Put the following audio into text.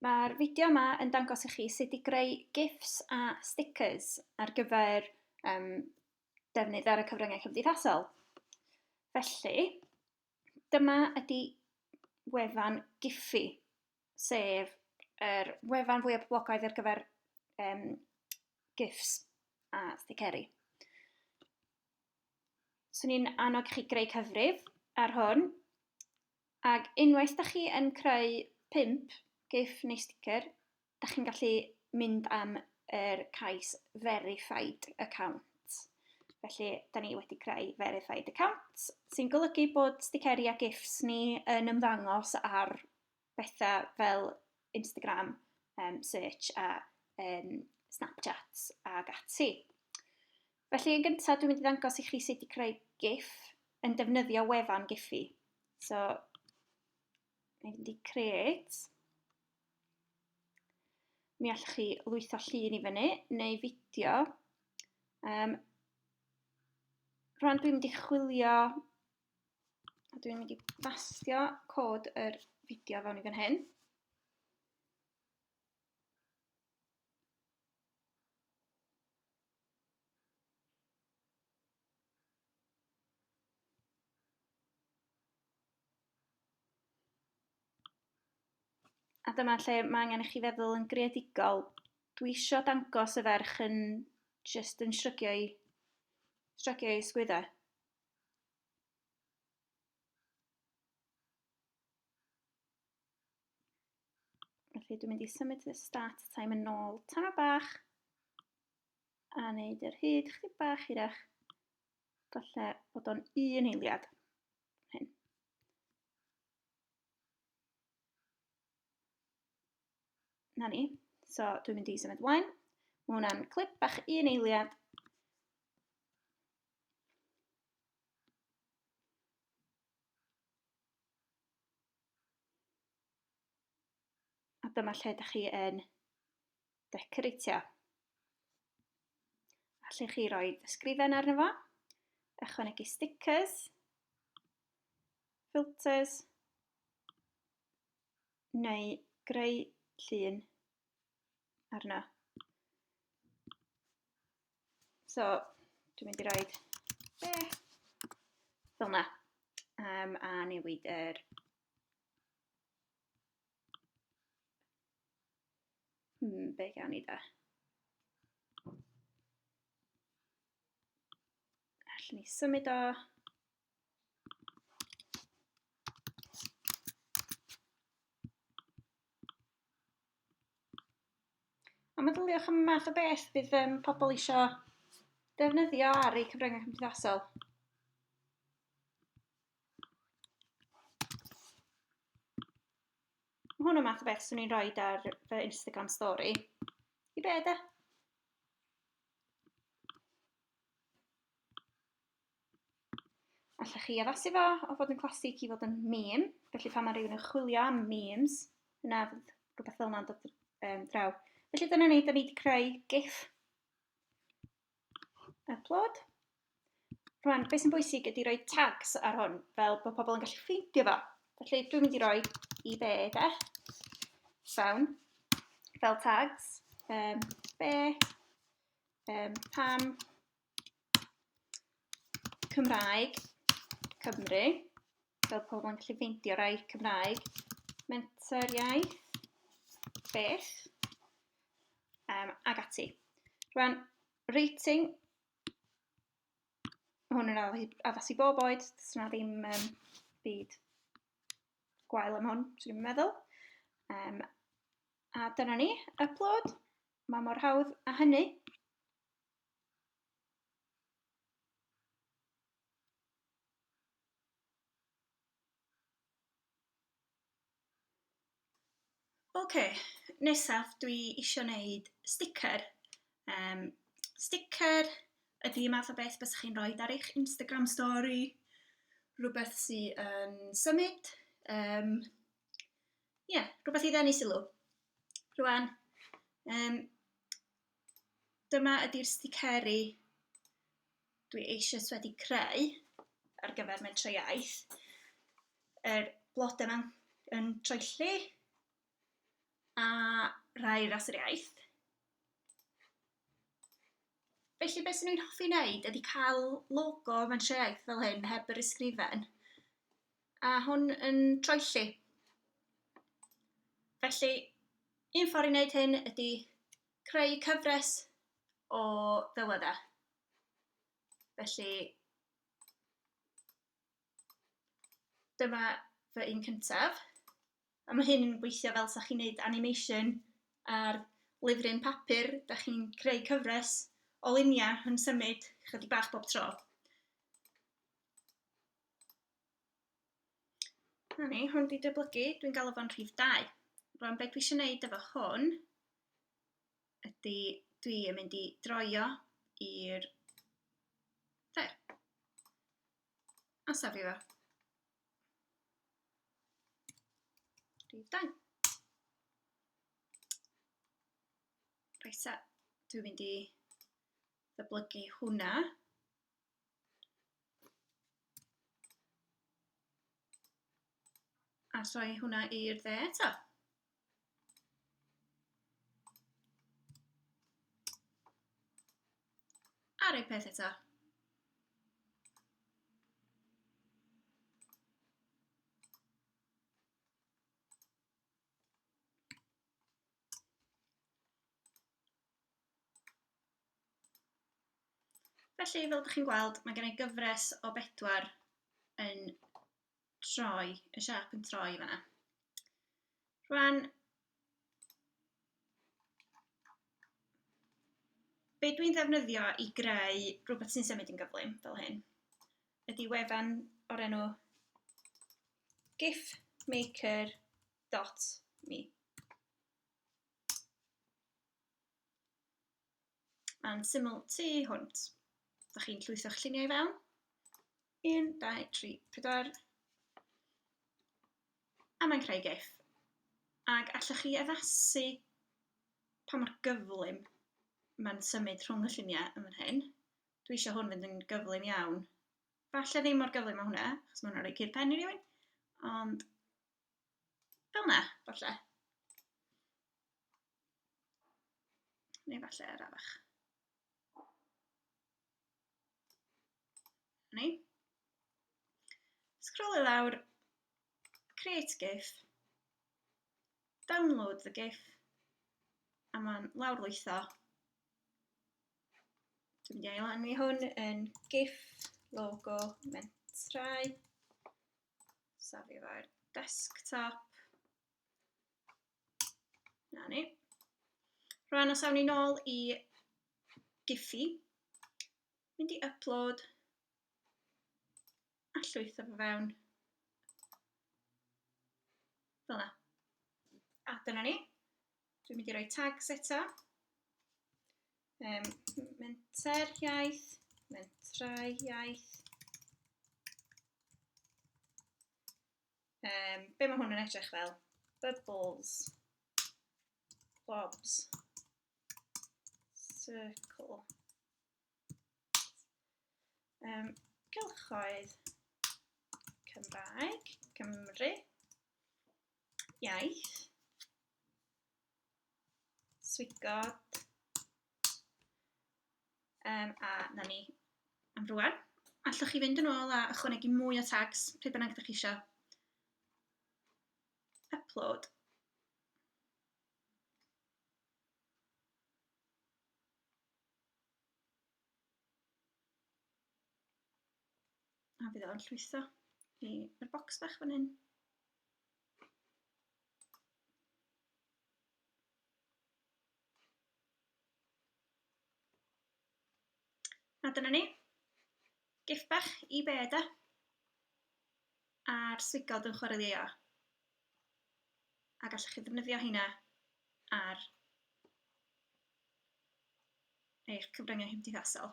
Mae'r fideo yma yn dangos i chi sut i greu GIFs a stickers ar gyfer defnydd ar y cyfryngau cymdeithasol. Felly, dyma ydy wefan Giphy, sef yr wefan fwyaf poblogaidd ar gyfer GIFs a sticeri. Swn i'n annog chi greu cyfrif ar hwn, ac unwaith da chi yn creu 5 GIF neu sticker, da chi'n gallu mynd am yr cais verified account. Felly, da ni wedi creu verified account, sy'n golygu bod sticeri a GIFs ni yn ymddangos ar bethau fel Instagram, search a Snapchat ag ati. Felly, yn gyntaf, dwi'n mynd i ddangos i chi sut i creu GIF yn defnyddio wefan Giphy. So, dwi'n mynd i create. Mi allwch chi lwytho llun i fyny, neu fideo. Rwan dwi'n mynd i chwilio, a dwi'n mynd i bastio cod yr fideo fewn i fan hyn. A dyma lle mae angen i chi feddwl yn greadigol. Dwi eisiau dangos y ferch yn just yn strygio i ysgwyddau. Felly dwi'n mynd i symud y start time yn ôl tama bach a wneud yr hyd chydig bach hirach. Falle bod o'n un eiliad. Hyn. Na ni. So dwi'n mynd i symud ymlaen. Mae hwnna'n clip bach un eiliad. A dyma lle ydych chi yn decoratio. Allwch chi roi ysgrifen arno fo, ychwanegu stickers, filters, neu greu llun arno. So, dwi'n mynd i roi fel yna, a newid yr be gawn ni da? Allwn ni symud o. A meddyliwch am math o beth bydd pobl eisiau defnyddio ar eu cyfryngau cymdeithasol. Mae hwn yn math o beth swn i'n rhoi ar fy Instagram story. I be da? Allwch chi addasu fo o fod yn clasic i fod yn meme. Felly pan mae rhywun yn chwilio am memes, yna fydd rhywbeth fel yna'n dod draw. Felly dyna ni, da ni wedi creu GIF. Upload. Rwan, beth sy'n bwysig ydy rhoi tags ar hwn, fel bod pobl yn gallu ffeindio fo. Felly dwi'n mynd i roi i be da? Fewn, fel tags, be, pam, Cymraeg, Cymru, fel pobl yn gallu ffeindio rai Cymraeg, menter iaith, beth, ag ati. Rwan, rating, hwn yn addas i bob oed, does yna ddim byd gwael am hwn, swn i'n meddwl. A dyna ni, upload, mae mor hawdd â hynny. Nesaf dwi eisiau gwneud sticker. Sticker ydy math o beth bys chi'n rhoi ar eich Instagram story, rhywbeth sy'n symud, rhywbeth i ddenu sylw. Rwan, dyma ydy'r sticeri dwi eisiau wedi creu ar gyfer mentrau iaith. Yr blodau yma yn troelli, a air as yr iaith. Felly beth sy'n ni'n hoffi wneud ydy cael logo mewn iaith fel hyn heb yr ysgrifen. A hwn yn troelli. Felly, un ffordd i wneud hyn ydy creu cyfres o ddelweddau. Felly, dyma fy un cyntaf. A mae hyn yn gweithio fel sa chi'n gwneud animation ar lyfryn papur. Da chi'n creu cyfres o luniau yn symud chydig bach bob tro. Hwn wedi dyblygu, dwi'n galw fo'n rhif 2. Rwan, beth dwi eisiau gwneud efo hwn ydy dwi yn mynd i droio i'r ddair. A safio fo. Rhif 2. Reit, dwi'n mynd i ddyblygu hwnna. A troi hwnna i'r dde eto. A rhoi peth eto. Felly, fel ydych chi'n gweld, mae gen i gyfres o 4 yn troi, y siap yn troi fan'na. Rwan, be dwi'n ddefnyddio i greu rhywbeth sy'n symud yn gyflym fel hyn ydy wefan o'r enw gifmaker.me. Mae'n syml tu hwnt. Da chi'n llwytho'ch lluniau i fewn. 1, 2, 3, 4. A mae'n creu GIF. Ac allwch chi addasu pa mor gyflym mae'n symud rhwng y lluniau yn fan hyn. Dwi eisiau hwn fynd yn gyflym iawn. Falle ddim mor gyflym â hwnna, achos mae hwnna'n rhoi cur pen i rywun. Ond fel yna, falle. Neu falle arafach. Scroll lawr, create GIF, download the GIF, a mae'n lawrlwytho. Dwi'n mynd i ailannu hwn yn GIF logo mentrau. Safio fo'r desktop. Na ni. Rwan, os awn ni nôl i Giphy, mynd i upload, a llwytho fo fewn. Fel yna. A dyna ni. Dwi'n mynd i roi tags eto. Menter iaith, mentrau iaith. Be mae hwn yn edrych fel? Bubbles, blobs, circle. Gylchoedd Cymraeg, Cymru, iaith, swigod, a na ni am rwan. Allwch chi fynd yn ôl a ychwanegu mwy o tags, pryd bynnag ydych chi eisiau. Upload. A fydd o'n llwytho i'r bocs bach fan hyn. A dyna ni. GIF bach i beda a'r swigod yn chwaraeio. A gallwch chi ddefnyddio heina ar eich cyfryngau cymdeithasol.